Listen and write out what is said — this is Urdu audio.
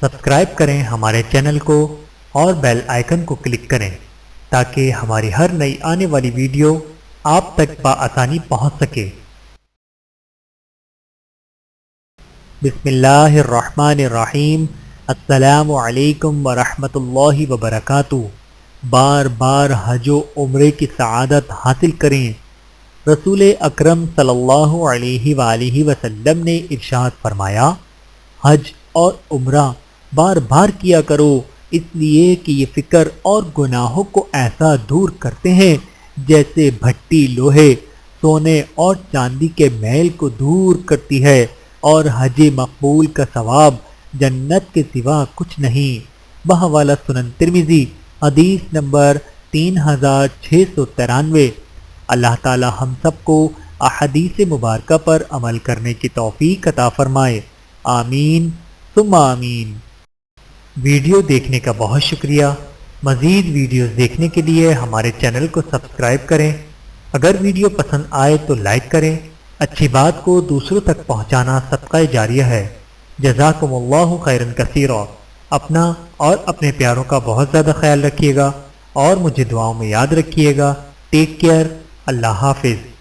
سبسکرائب کریں ہمارے چینل کو اور بیل آئیکن کو کلک کریں تاکہ ہماری ہر نئی آنے والی ویڈیو آپ تک بآسانی پہنچ سکے۔ بسم اللہ الرحمن الرحیم۔ السلام علیکم ورحمۃ اللہ وبرکاتہ۔ بار بار حج و عمرے کی سعادت حاصل کریں۔ رسول اکرم صلی اللہ علیہ وآلہ وسلم نے ارشاد فرمایا، حج اور عمرہ بار بار کیا کرو، اس لیے کہ یہ فکر اور گناہوں کو ایسا دور کرتے ہیں جیسے بھٹی لوہے، سونے اور چاندی کے میل کو دور کرتی ہے، اور حج مقبول کا ثواب جنت کے سوا کچھ نہیں۔ بحوالہ سنن ترمذی، حدیث نمبر 3693۔ اللہ تعالی ہم سب کو احادیث مبارکہ پر عمل کرنے کی توفیق عطا فرمائے، آمین ثم آمین۔ ویڈیو دیکھنے کا بہت شکریہ۔ مزید ویڈیوز دیکھنے کے لیے ہمارے چینل کو سبسکرائب کریں۔ اگر ویڈیو پسند آئے تو لائک کریں۔ اچھی بات کو دوسروں تک پہنچانا صدقہ جاریہ ہے۔ جزاکم اللہ خیرا کثیرا۔ اپنا اور اپنے پیاروں کا بہت زیادہ خیال رکھیے گا اور مجھے دعاؤں میں یاد رکھیے گا۔ Take care. اللہ حافظ۔